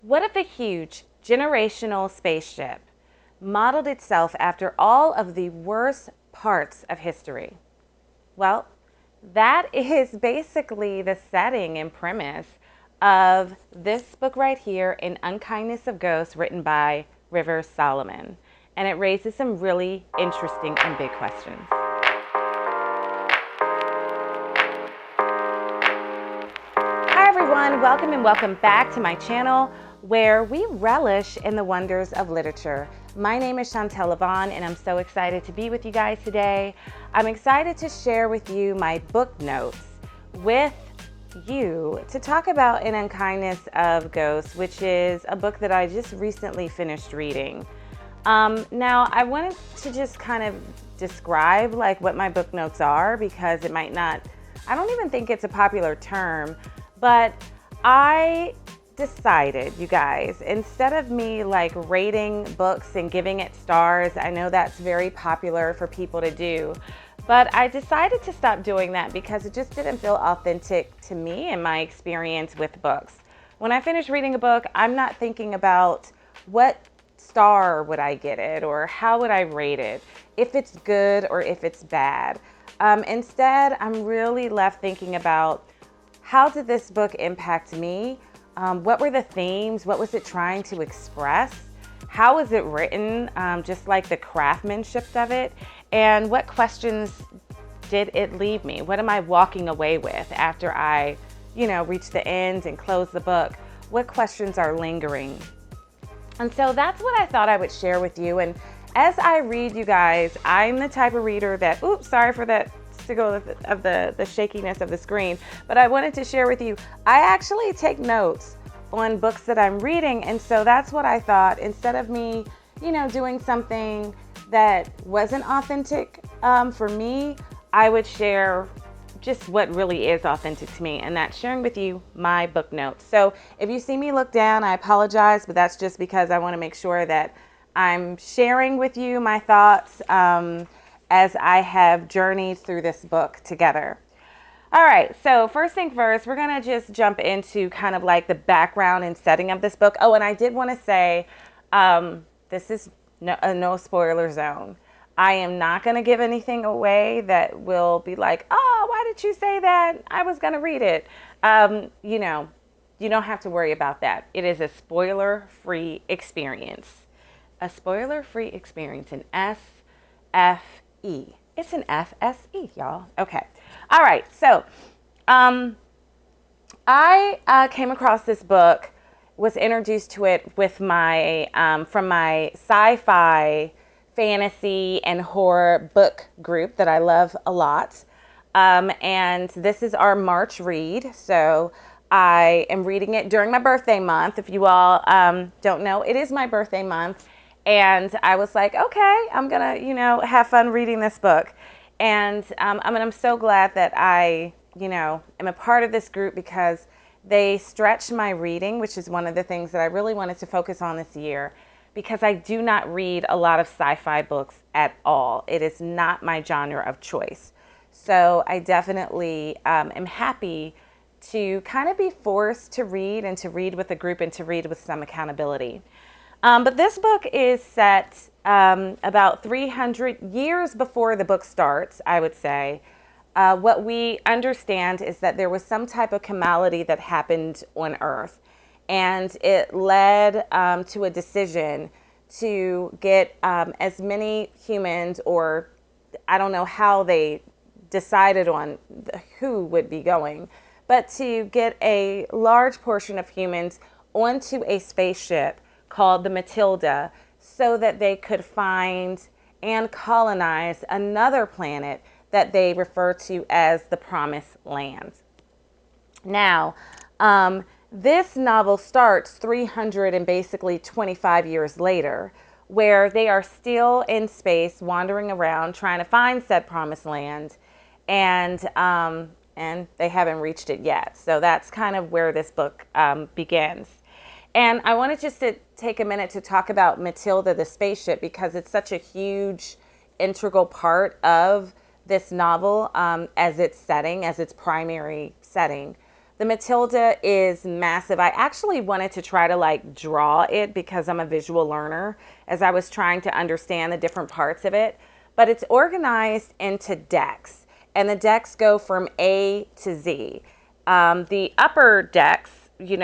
What if a huge generational spaceship modeled itself after all of the worst parts of history? Well, that is basically the setting and premise of this book right here, in Unkindness of Ghosts, written by Rivers Solomon. And it raises some really interesting and big questions. Hi everyone, welcome and welcome back to my channel where we relish in the wonders of literature. My name is Chantel and I'm so excited to be with you guys today. I'm excited to share with you my book notes with you to talk about In Unkindness of Ghosts, which is a book that I just recently finished reading. Now I wanted to just kind of describe like what my book notes are, because it might not, I don't even think it's a popular term, but I decided, you guys, instead of me like rating books and giving it stars, I know that's very popular for people to do, but I decided to stop doing that because it just didn't feel authentic to me and my experience with books. When I finish reading a book, I'm not thinking about what star would I get it or how would I rate it, if it's good or if it's bad. Instead, I'm really left thinking about, how did this book impact me? What were the themes? What was it trying to express? How was it written? Just like the craftsmanship of it. And what questions did it leave me? What am I walking away with after I, reach the end and close the book? What questions are lingering? And so that's what I thought I would share with you. And as I read, you guys, I'm the type of reader that, oops, sorry for that signal of the shakiness of the screen, but I wanted to share with you, I actually take notes on books that I'm reading. And so that's what I thought, instead of me, doing something that wasn't authentic for me, I would share just what really is authentic to me, and that's sharing with you my book notes. So if you see me look down, I apologize, but that's just because I want to make sure that I'm sharing with you my thoughts as I have journeyed through this book together. All right, so first thing first, we're gonna just jump into kind of like the background and setting of this book. Oh, and I did want to say, this is no spoiler zone. I am not going to give anything away that will be like, oh, why did you say that? I was going to read it. You don't have to worry about that. It is a spoiler-free experience. A spoiler-free experience, an SFE. It's an FSE, y'all. Okay. All right. So I came across this book, was introduced to it with my from my sci-fi, fantasy, and horror book group that I love a lot. And this is our March read. So I am reading it during my birthday month. If you all don't know, it is my birthday month. And I was like, okay, I'm going to, have fun reading this book. And I'm so glad that I, am a part of this group, because they stretch my reading, which is one of the things that I really wanted to focus on this year, because I do not read a lot of sci-fi books at all. It is not my genre of choice. So I definitely am happy to kind of be forced to read, and to read with a group, and to read with some accountability. But this book is set about 300 years before the book starts, I would say. What we understand is that there was some type of calamity that happened on Earth, and it led to a decision to get as many humans, or I don't know how they decided on who would be going, but to get a large portion of humans onto a spaceship called the Matilda, so that they could find and colonize another planet that they refer to as the Promised Land. Now, this novel starts 300 and basically 25 years later, where they are still in space, wandering around, trying to find said Promised Land, and they haven't reached it yet. So that's kind of where this book begins. And I wanted just to take a minute to talk about Matilda, the spaceship, because it's such a huge, integral part of this novel as its setting, as its primary setting. The Matilda is massive. I actually wanted to try to like draw it because I'm a visual learner as I was trying to understand the different parts of it. But it's organized into decks, and the decks go from A to Z. The upper decks, kind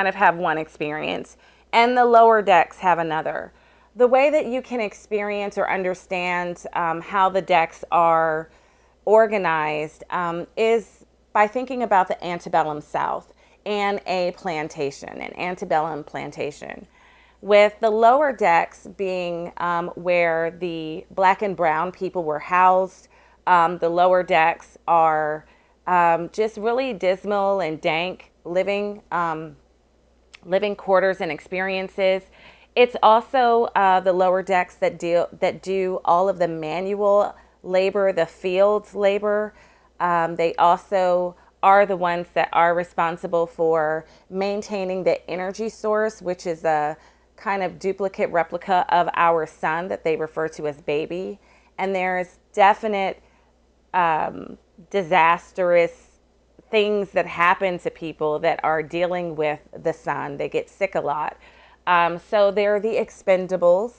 of have one experience, and the lower decks have another. The way that you can experience or understand how the decks are organized is by thinking about the antebellum South and a plantation, an antebellum plantation, with the lower decks being where the black and brown people were housed. The lower decks are just really dismal and dank living quarters and experiences. It's also the lower decks that do all of the manual labor, the fields labor. They also are the ones that are responsible for maintaining the energy source, which is a kind of duplicate replica of our sun that they refer to as baby. And there's definite disastrous things that happen to people that are dealing with the sun. They get sick a lot. So they're the expendables.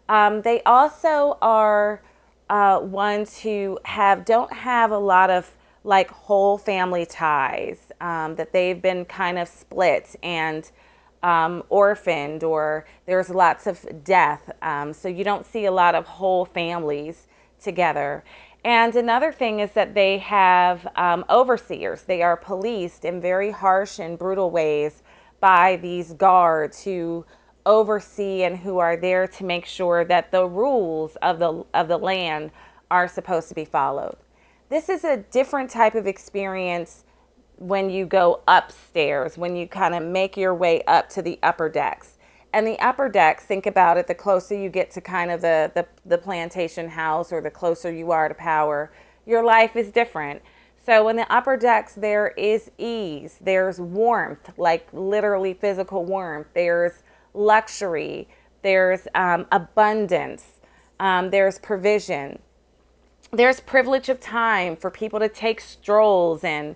They also are ones who don't have a lot of like whole family ties, that they've been kind of split and orphaned, or there's lots of death. So you don't see a lot of whole families together. And another thing is that they have overseers. They are policed in very harsh and brutal ways by these guards who oversee and who are there to make sure that the rules of the land are supposed to be followed. This is a different type of experience when you go upstairs, when you kind of make your way up to the upper decks. And the upper decks, think about it, the closer you get to kind of the plantation house, or the closer you are to power, your life is different. So in the upper decks, there is ease, there's warmth, like literally physical warmth, there's luxury, there's abundance, there's provision, there's privilege of time for people to take strolls and,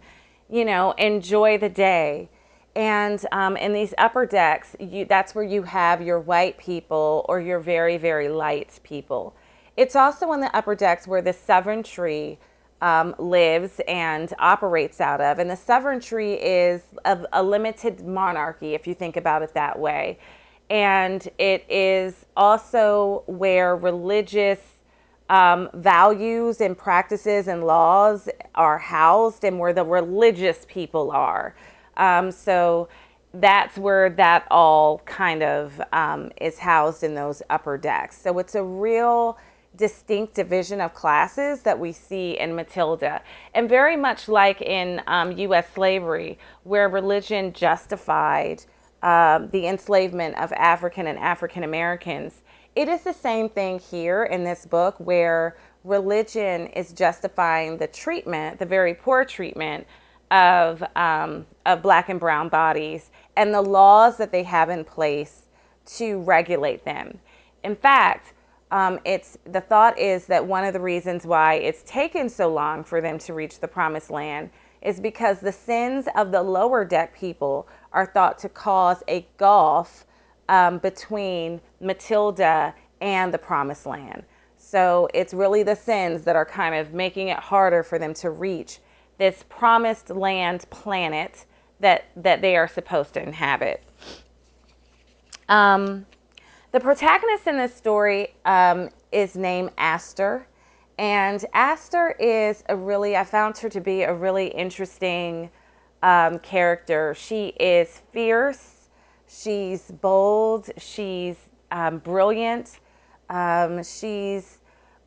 enjoy the day. And in these upper decks, that's where you have your white people or your very, very light people. It's also in the upper decks where the sovereignty lives and operates out of. And the sovereignty is a limited monarchy, if you think about it that way. And it is also where religious values and practices and laws are housed, and where the religious people are. So that's where that all kind of is housed in those upper decks. So it's a real distinct division of classes that we see in Matilda. And very much like in U.S. slavery, where religion justified the enslavement of African and African Americans, it is the same thing here in this book, where religion is justifying the treatment, the very poor treatment of black and brown bodies, and the laws that they have in place to regulate them. In fact, the thought is that one of the reasons why it's taken so long for them to reach the promised land is because the sins of the lower deck people are thought to cause a gulf between Matilda and the promised land. So it's really the sins that are kind of making it harder for them to reach this promised land planet that they are supposed to inhabit. The protagonist in this story is named Aster. And Aster is I found her to be a really interesting character. She is fierce, she's bold, she's brilliant, she's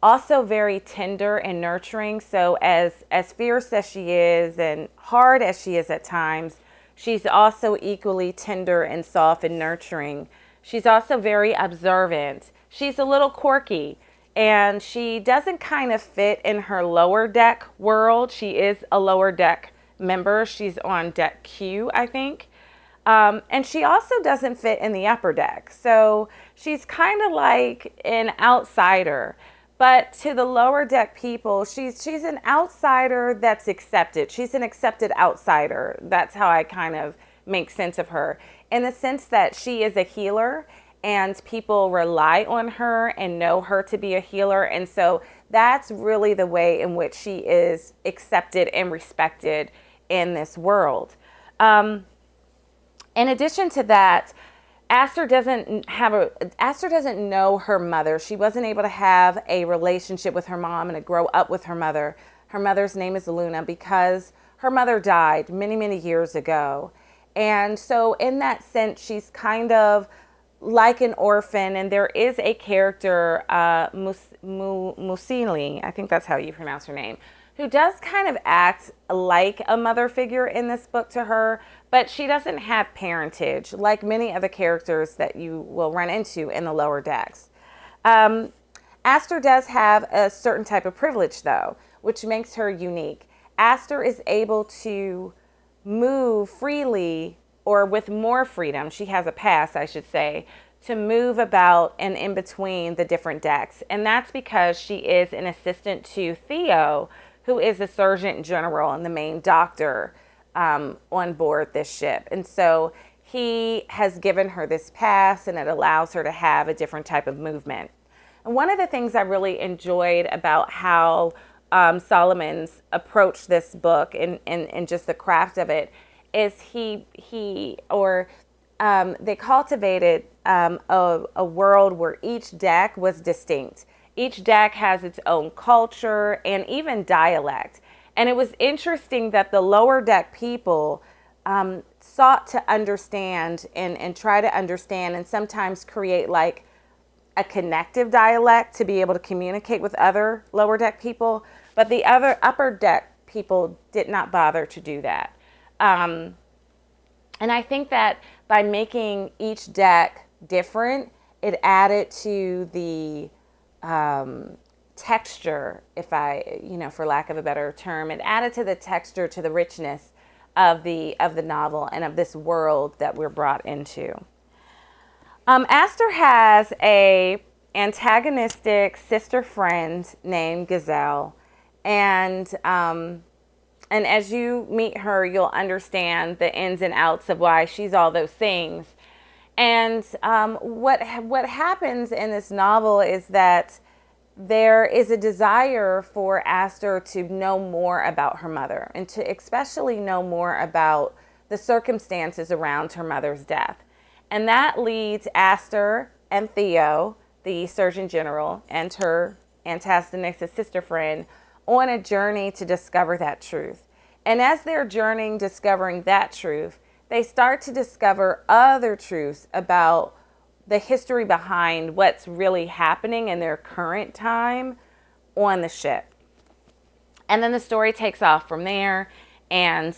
also very tender and nurturing. So as fierce as she is and hard as she is at times, she's also equally tender and soft and nurturing. She's also very observant. She's a little quirky, and she doesn't kind of fit in her lower deck world. She is a lower deck member. She's on deck Q, I think. And she also doesn't fit in the upper deck. So she's kind of like an outsider. But to the lower deck people, she's an outsider that's accepted. She's an accepted outsider. That's how I kind of make sense of her, in the sense that she is a healer and people rely on her and know her to be a healer. And so that's really the way in which she is accepted and respected in this world. In addition to that, Aster doesn't know her mother. She wasn't able to have a relationship with her mom and to grow up with her mother. Her mother's name is Luna because her mother died many, many years ago. And so in that sense, she's kind of like an orphan. And there is a character, Musili, I think that's how you pronounce her name, who does kind of act like a mother figure in this book to her, but she doesn't have parentage like many other characters that you will run into in the lower decks. Um, Aster does have a certain type of privilege, though, which makes her unique. Aster is able to move freely, or with more freedom. She has a pass, I should say, to move about and in between the different decks. And that's because she is an assistant to Theo, who is the Surgeon General and the main doctor on board this ship. And so he has given her this pass, and it allows her to have a different type of movement. And one of the things I really enjoyed about how Solomon's approached this book and just the craft of it is they cultivated a world where each deck was distinct. Each deck has its own culture and even dialect. And it was interesting that the lower deck people sought to understand and try to understand and sometimes create like a connective dialect to be able to communicate with other lower deck people, but the other upper deck people did not bother to do that. And I think that by making each deck different, it added to the texture, if I, for lack of a better term, it added to the texture, to the richness of the novel and of this world that we're brought into. Aster has a antagonistic sister friend named Gazelle, and as you meet her, you'll understand the ins and outs of why she's all those things. And what happens in this novel is that there is a desire for Aster to know more about her mother and to especially know more about the circumstances around her mother's death. And that leads Aster and Theo, the Surgeon General, and her antagonistic sister friend on a journey to discover that truth. And as they're journeying, discovering that truth, they start to discover other truths about the history behind what's really happening in their current time on the ship. And then the story takes off from there, and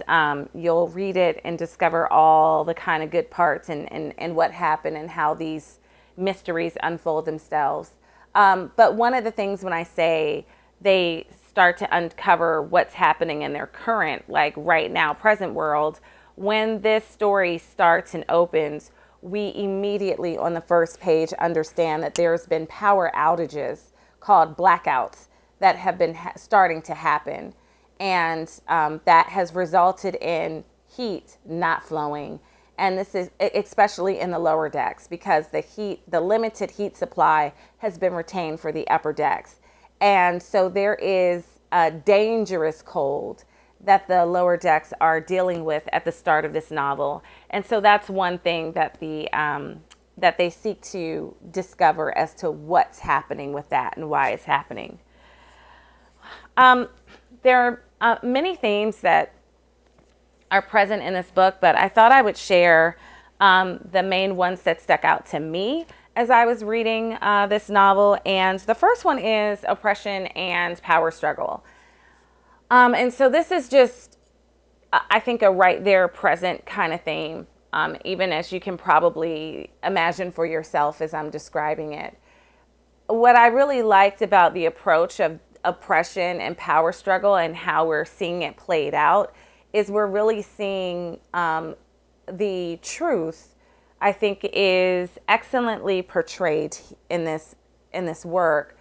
you'll read it and discover all the kind of good parts and what happened and how these mysteries unfold themselves. But one of the things when I say they start to uncover what's happening in their current, like right now, present world, when this story starts and opens, we immediately on the first page understand that there's been power outages called blackouts that have been starting to happen. And that has resulted in heat not flowing. And this is especially in the lower decks because the limited heat supply has been retained for the upper decks. And so there is a dangerous cold that the lower decks are dealing with at the start of this novel. And so that's one thing that that they seek to discover as to what's happening with that and why it's happening. There are many themes that are present in this book, but I thought I would share the main ones that stuck out to me as I was reading this novel. And the first one is oppression and power struggle. And so this is just, I think, a right there present kind of theme, even as you can probably imagine for yourself as I'm describing it. What I really liked about the approach of oppression and power struggle and how we're seeing it played out is we're really seeing the truth, I think, is excellently portrayed in this work,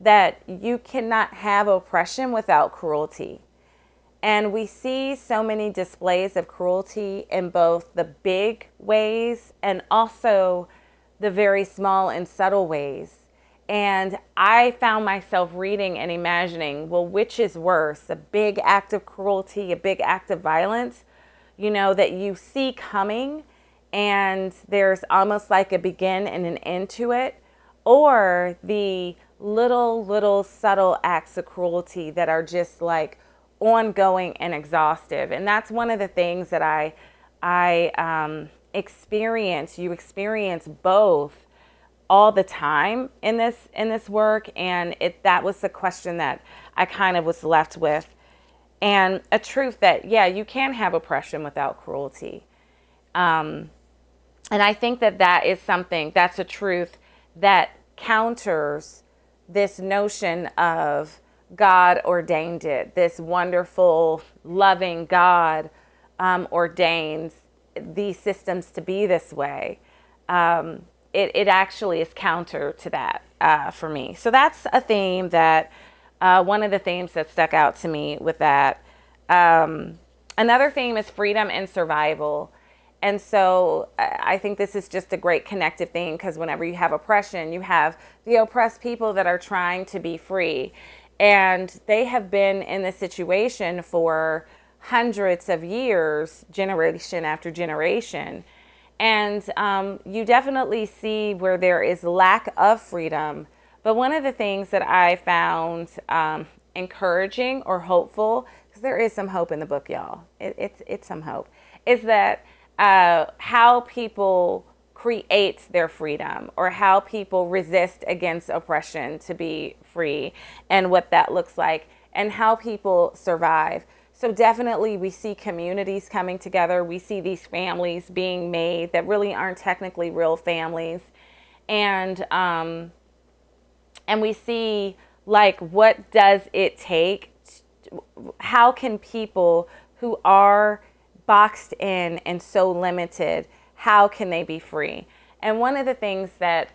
that you cannot have oppression without cruelty. And we see so many displays of cruelty in both the big ways and also the very small and subtle ways. And I found myself reading and imagining, well, which is worse, a big act of cruelty, a big act of violence, that you see coming and there's almost like a begin and an end to it, or the little subtle acts of cruelty that are just like ongoing and exhaustive. And that's one of the things that I experience. You experience both all the time in this work, and that was the question that I kind of was left with, and a truth that, yeah, you can have oppression without cruelty. And I think that is something, that's a truth that counters this notion of God ordained it. This wonderful, loving God ordains these systems to be this way. It actually is counter to that for me. So that's a theme that, one of the themes that stuck out to me with that. Another theme is freedom and survival. And so I think this is just a great connective theme, because whenever you have oppression, you have the oppressed people that are trying to be free. And they have been in this situation for hundreds of years, generation after generation. And you definitely see where there is lack of freedom. But one of the things that I found encouraging or hopeful, because there is some hope in the book, y'all, it's some hope, is that how people create their freedom, or how people resist against oppression to be free, and what that looks like, and how people survive. So definitely we see communities coming together. We see these families being made that really aren't technically real families. And we see, like, what does it take? How can people who are boxed in and so limited, how can they be free? And one of the things that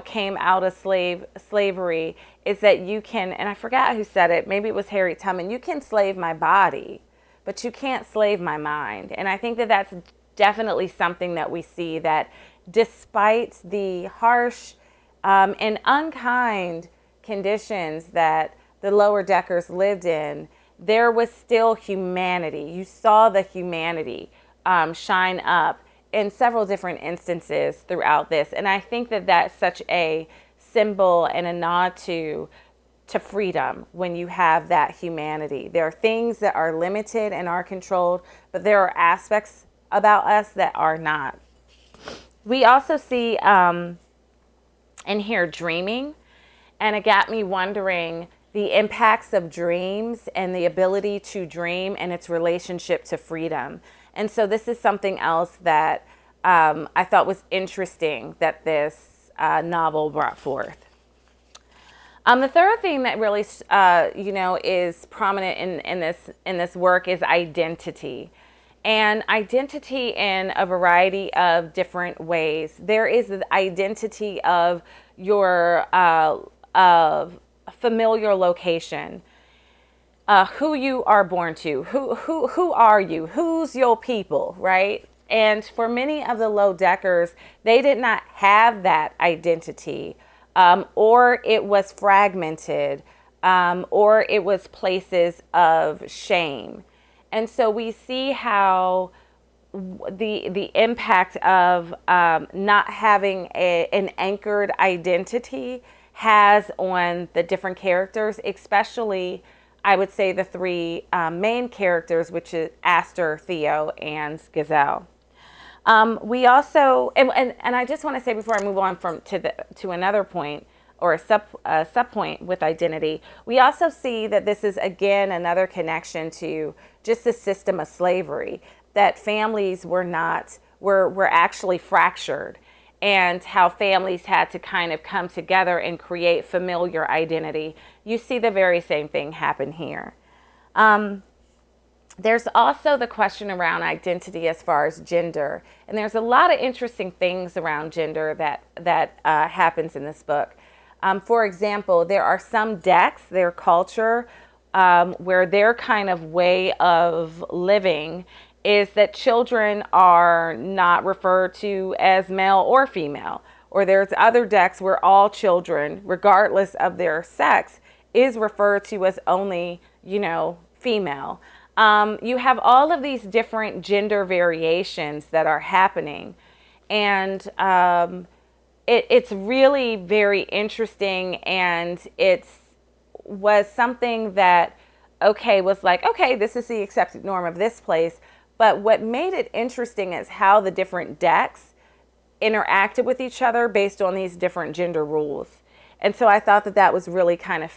came out of slavery is that you can, and I forgot who said it, maybe it was Harriet Tubman, you can slave my body, but you can't slave my mind. And I think that that's definitely something that we see, that despite the harsh and unkind conditions that the lower deckers lived in, there was still humanity. You saw the humanity shine up in several different instances throughout this. And I think that that's such a symbol and a nod to freedom when you have that humanity. There are things that are limited and are controlled, but there are aspects about us that are not. We also see in here dreaming, and it got me wondering the impacts of dreams and the ability to dream and its relationship to freedom. And so this is something else that I thought was interesting that this novel brought forth. The third thing that really, is prominent in this work is identity, and identity in a variety of different ways. There is the identity of your familiar location, who you are born to, who are you, who's your people, right? And for many of the low deckers, they did not have that identity, or it was fragmented, or it was places of shame. And so we see how the impact of not having an anchored identity has on the different characters, especially, I would say, the three main characters, which is Aster, Theo, and Gazelle. We also, and I just want to say before I move on to another point, or a sub point with identity, we also see that this is again another connection to just the system of slavery, that families were actually fractured, and how families had to kind of come together and create familiar identity. You see the very same thing happen here. There's also the question around identity as far as gender, and there's a lot of interesting things around gender that happens in this book. For example, there are some decks, their culture, where their kind of way of living is that children are not referred to as male or female. Or there's other decks where all children, regardless of their sex, is referred to as only, female. You have all of these different gender variations that are happening. And it's really very interesting, and it's was something that was like, okay, this is the accepted norm of this place. But what made it interesting is how the different decks interacted with each other based on these different gender rules. And so I thought that that was really kind of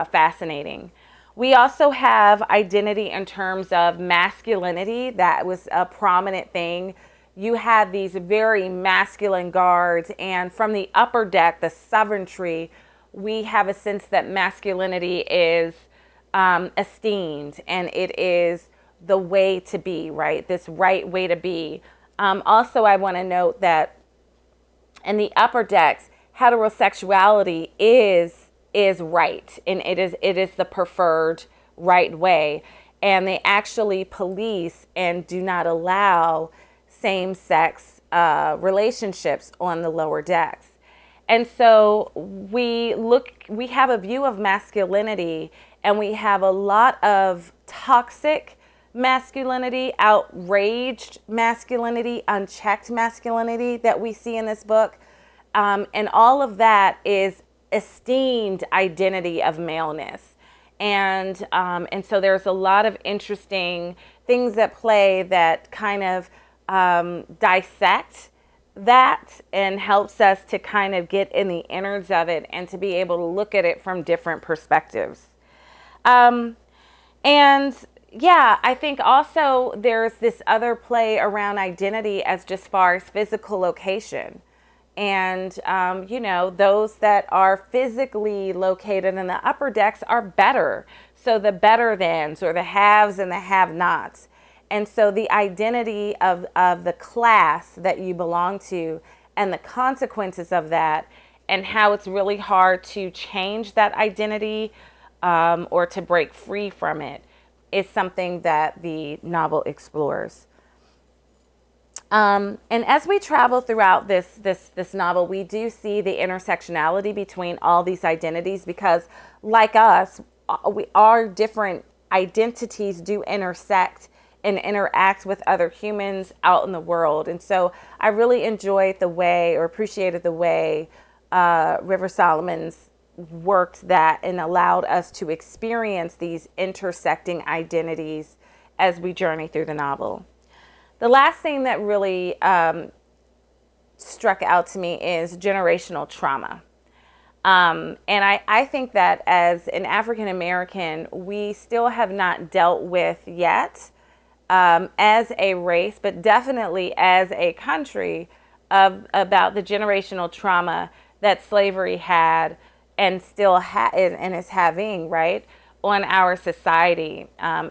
fascinating. We also have identity in terms of masculinity. That was a prominent thing. You had these very masculine guards, and from the upper deck, the sovereignty, we have a sense that masculinity is esteemed, and it is the way to be, right? This right way to be. Also, I want to note that in the upper decks, heterosexuality is right, and it is the preferred right way, and they actually police and do not allow same-sex relationships on the lower decks. And so we have a view of masculinity, and we have a lot of toxic masculinity, outraged masculinity, unchecked masculinity that we see in this book. And all of that is esteemed identity of maleness. And so there's a lot of interesting things at play that kind of dissect that and helps us to kind of get in the innards of it and to be able to look at it from different perspectives. And yeah, I think also there's this other play around identity as just far as physical location. And, those that are physically located in the upper decks are better. So the better thans, or the haves and the have nots. And so the identity of the class that you belong to and the consequences of that, and how it's really hard to change that identity or to break free from it, is something that the novel explores. And as we travel throughout this novel, we do see the intersectionality between all these identities, because, like us, our different identities do intersect and interact with other humans out in the world. And so I really enjoyed the way, or appreciated the way, River Solomon's worked that and allowed us to experience these intersecting identities as we journey through the novel. The last thing that really struck out to me is generational trauma. And I think that as an African American, we still have not dealt with yet, as a race, but definitely as a country, about the generational trauma that slavery had and still and is having, right, on our society.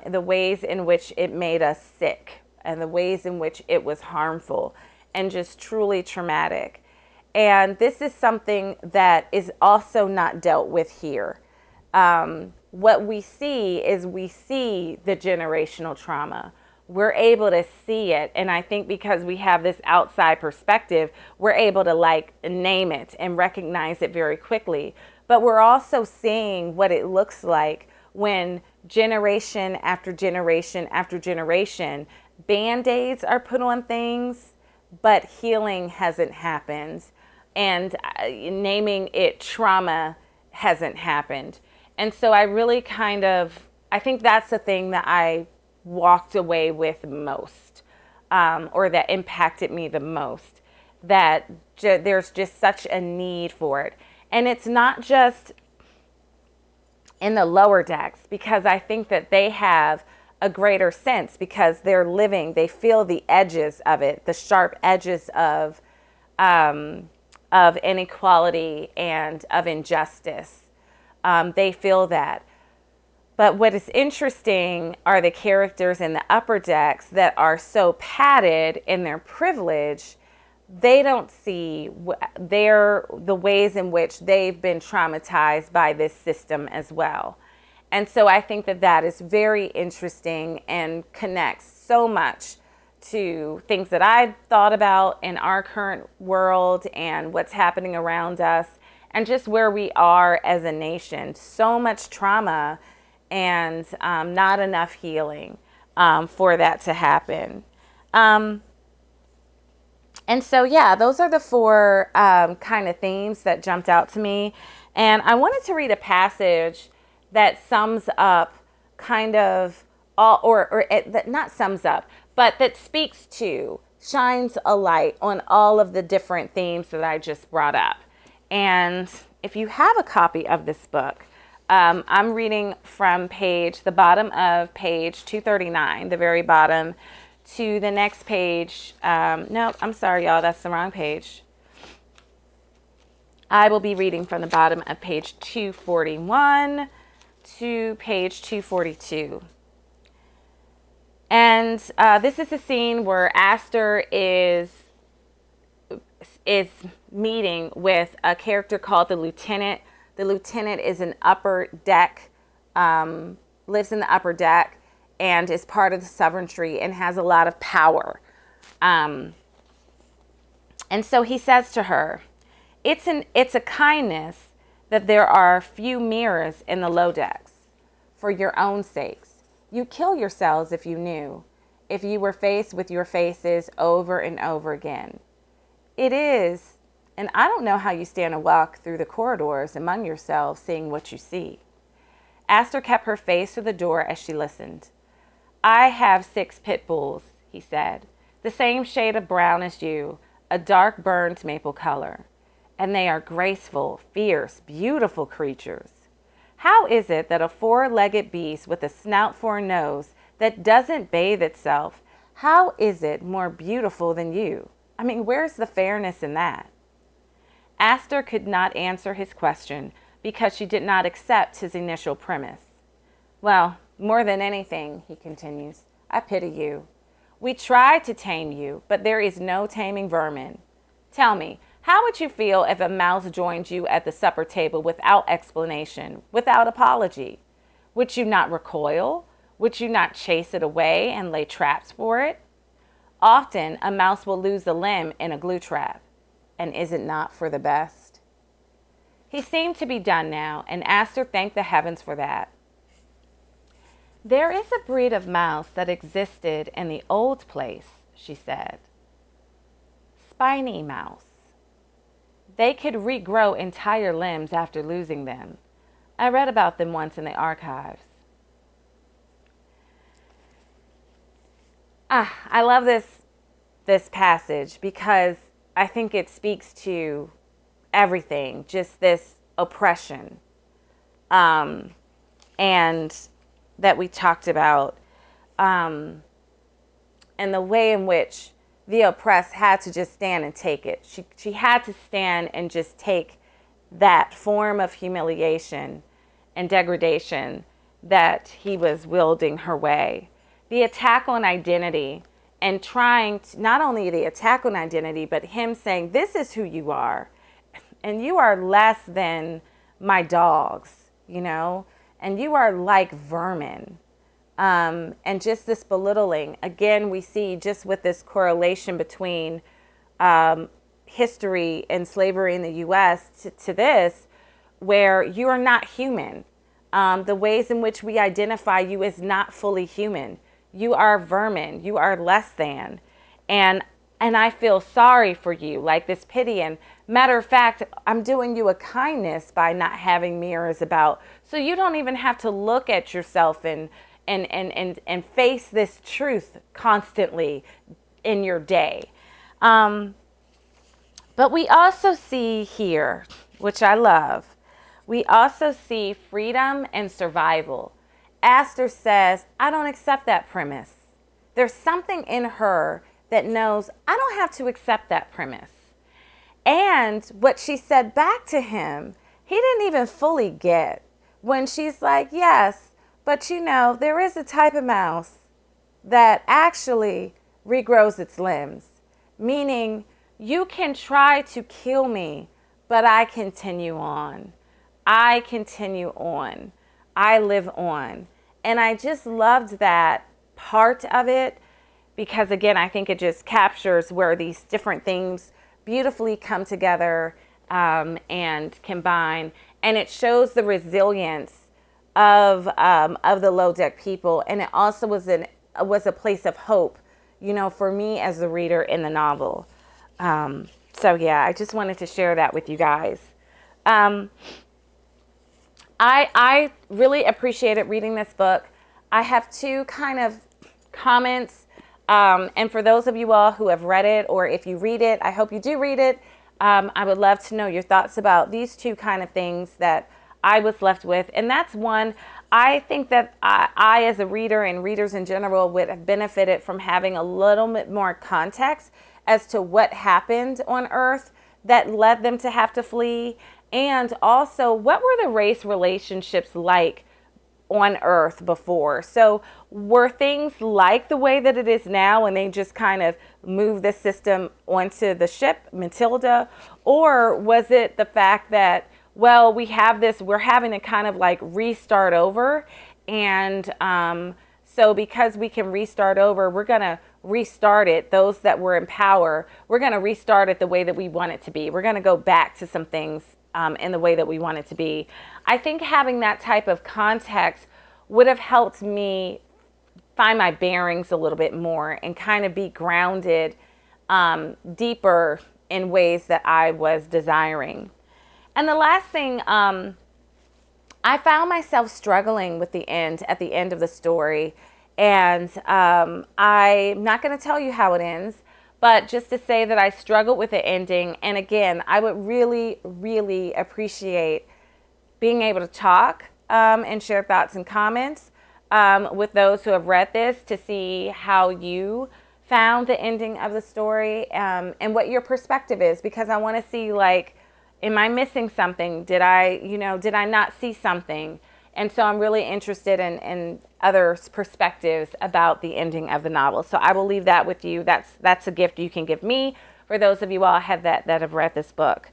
The ways in which it made us sick, and the ways in which it was harmful and just truly traumatic. And this is something that is also not dealt with here. What we see is the generational trauma. We're able to see it. And I think because we have this outside perspective, we're able to name it and recognize it very quickly. But we're also seeing what it looks like when generation after generation after generation, Band-Aids are put on things, but healing hasn't happened. And naming it trauma hasn't happened. And so I really I think that's the thing that I walked away with most, or that impacted me the most, that there's just such a need for it. And it's not just in the lower decks, because I think that they have a greater sense, because they're living, they feel the edges of it, the sharp edges of inequality and of injustice. They feel that. But what is interesting are the characters in the upper decks that are so padded in their privilege they don't see the ways in which they've been traumatized by this system as well. And so I think that that is very interesting and connects so much to things that I've thought about in our current world and what's happening around us and just where we are as a nation. So much trauma and not enough healing for that to happen. Um, and so, yeah, those are the four kind of themes that jumped out to me. And I wanted to read a passage that sums up kind of all, that not sums up, but that speaks to, shines a light on all of the different themes that I just brought up. And if you have a copy of this book, I'm reading from the bottom of page 239, the very bottom, to the next page. No, I'm sorry, y'all. That's the wrong page. I will be reading from the bottom of page 241 to page 242. And this is a scene where Aster is meeting with a character called the Lieutenant. The Lieutenant is an upper deck, lives in the upper deck, and is part of the sovereignty and has a lot of power. And so he says to her, it's a kindness that there are few mirrors in the low decks. For your own sakes, you kill yourselves if you knew, if you were faced with your faces over and over again. It is, and I don't know how you stand a walk through the corridors among yourselves, seeing what you see. Aster kept her face to the door as she listened. I have 6 pit bulls, he said, the same shade of brown as you, a dark burned maple color. And they are graceful, fierce, beautiful creatures. How is it that a 4-legged beast with a snout for a nose that doesn't bathe itself, how is it more beautiful than you? I mean, where's the fairness in that? Aster could not answer his question because she did not accept his initial premise. Well, more than anything, he continues, I pity you. We tried to tame you, but there is no taming vermin. Tell me, how would you feel if a mouse joined you at the supper table without explanation, without apology? Would you not recoil? Would you not chase it away and lay traps for it? Often, a mouse will lose a limb in a glue trap. And is it not for the best? He seemed to be done now, and Aster thanked the heavens for that. There is a breed of mouse that existed in the old place, she said. Spiny mouse. They could regrow entire limbs after losing them. I read about them once in the archives. I love this passage because I think it speaks to everything, just this oppression, and that we talked about, and the way in which the oppressed had to just stand and take it. She had to stand and just take that form of humiliation and degradation that he was wielding her way. The attack on identity, and trying to, not only the attack on identity, but him saying, this is who you are, and you are less than my dogs, and you are like vermin. And just this belittling. Again, we see just with this correlation between history and slavery in the U.S. to this, where you are not human. The ways in which we identify you is not fully human. You are vermin. You are less than. And I feel sorry for you, like this pity. And matter of fact, I'm doing you a kindness by not having mirrors about, so you don't even have to look at yourself and face this truth constantly in your day. But we also see here, which I love, we also see freedom and survival. Aster says, I don't accept that premise. There's something in her that knows I don't have to accept that premise. And what she said back to him, he didn't even fully get when she's like, yes, but there is a type of mouse that actually regrows its limbs, meaning You can try to kill me, but I continue on. I continue on. I live on. And I just loved that part of it because, again, I think it just captures where these different things beautifully come together and combine. And it shows the resilience of the low deck people. And it also was a place of hope, for me as a reader in the novel. So yeah, I just wanted to share that with you guys. Um, I really appreciated reading this book. I have two kind of comments. And for those of you all who have read it, or if you read it, I hope you do read it. I would love to know your thoughts about these two kind of things that I was left with. And that's one, I think that I as a reader and readers in general would have benefited from having a little bit more context as to what happened on Earth that led them to have to flee. And also, what were the race relationships like on Earth before? So, were things like the way that it is now and they just kind of moved the system onto the ship, Matilda? Or was it the fact that, well, we're having to kind of like restart over? And so, because we can restart over, we're going to restart it. Those that were in power, we're going to restart it the way that we want it to be. We're going to go back to some things in the way that we want it to be. I think having that type of context would have helped me find my bearings a little bit more and kind of be grounded deeper in ways that I was desiring. And the last thing, I found myself struggling with the end at the end of the story. And I'm not going to tell you how it ends, but just to say that I struggled with the ending. And again, I would really, really appreciate being able to talk and share thoughts and comments with those who have read this to see how you found the ending of the story and what your perspective is, because I want to see, like, am I missing something? Did I not see something? And so I'm really interested in others' perspectives about the ending of the novel. So I will leave that with you. That's a gift you can give me for those of you all that have read this book.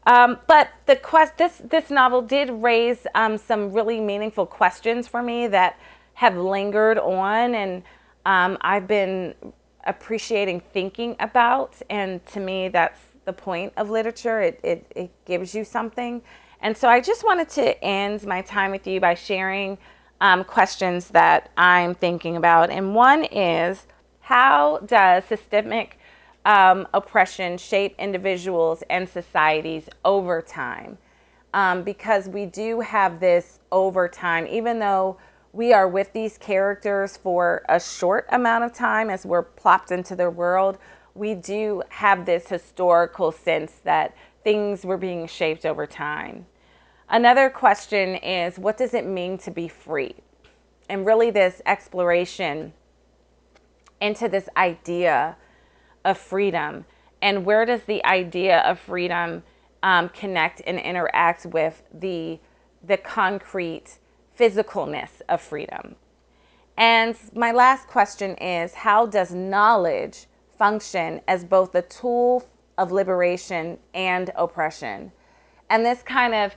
But this novel did raise some really meaningful questions for me that have lingered on, and I've been appreciating thinking about. And to me, that's the point of literature. It gives you something. And so I just wanted to end my time with you by sharing questions that I'm thinking about. And one is, how does systemic oppression shape individuals and societies over time? Because we do have this over time, even though we are with these characters for a short amount of time as we're plopped into their world, we do have this historical sense that things were being shaped over time. Another question is, what does it mean to be free? And really this exploration into this idea of freedom, and where does the idea of freedom connect and interact with the concrete physicalness of freedom? And my last question is, how does knowledge function as both a tool of liberation and oppression? And this kind of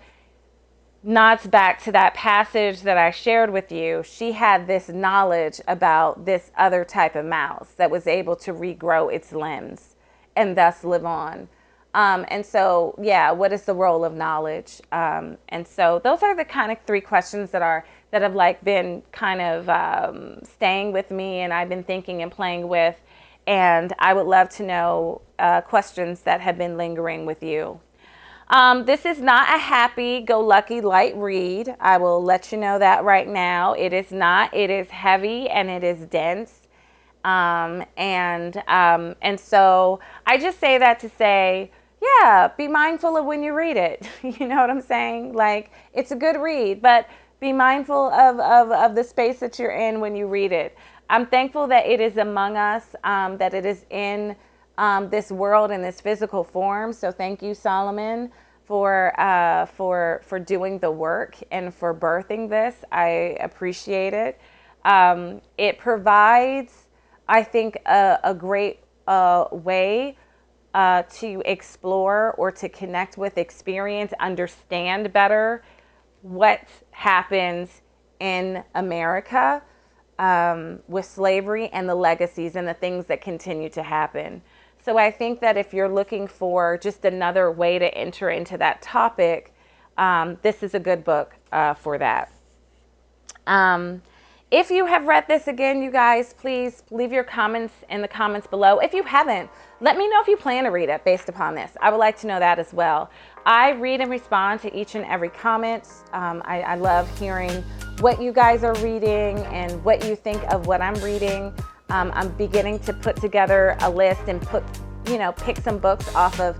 nods back to that passage that I shared with you. She had this knowledge about this other type of mouse that was able to regrow its limbs and thus live on. And so, yeah, what is the role of knowledge? And so those are the kind of three questions that have like been kind of staying with me, and I've been thinking and playing with. And I would love to know questions that have been lingering with you. This is not a happy-go-lucky light read. I will let you know that right now. It is not. It is heavy and it is dense. And so I just say that to say, yeah, be mindful of when you read it. You know what I'm saying? Like, it's a good read, but be mindful of the space that you're in when you read it. I'm thankful that it is among us, that it is in this world in this physical form. So thank you, Solomon, for doing the work and for birthing this. I appreciate it. It provides, I think, a great way to explore or to connect with, experience, understand better what happens in America with slavery and the legacies and the things that continue to happen. So I think that if you're looking for just another way to enter into that topic, this is a good book for that. If you have read this, again, you guys, please leave your comments in the comments below. If you haven't, let me know if you plan to read it based upon this. I would like to know that as well. I read and respond to each and every comment. I love hearing what you guys are reading and what you think of what I'm reading. I'm beginning to put together a list and pick some books off of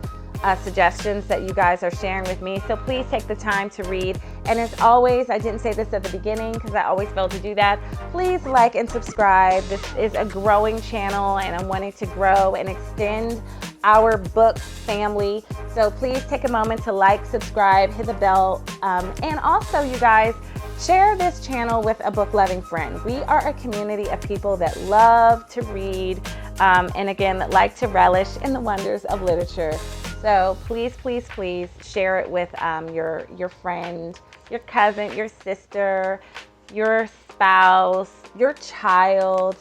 suggestions that you guys are sharing with me. So please take the time to read. And as always, I didn't say this at the beginning because I always fail to do that. Please like and subscribe. This is a growing channel and I'm wanting to grow and extend our book family. So please take a moment to like, subscribe, hit the bell. And also, you guys, share this channel with a book-loving friend. We are a community of people that love to read and again, that like to relish in the wonders of literature. So please, please, please share it with your friend, your cousin, your sister, your spouse, your child,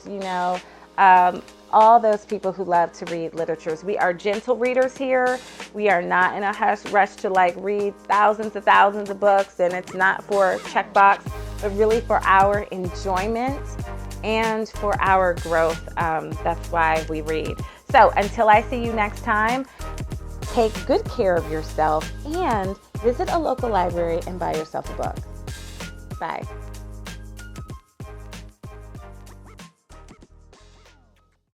all those people who love to read literatures. We are gentle readers here. We are not in a rush to read thousands of books, and it's not for checkbox, but really for our enjoyment and for our growth. That's why we read. So until I see you next time, take good care of yourself and visit a local library and buy yourself a book. Bye.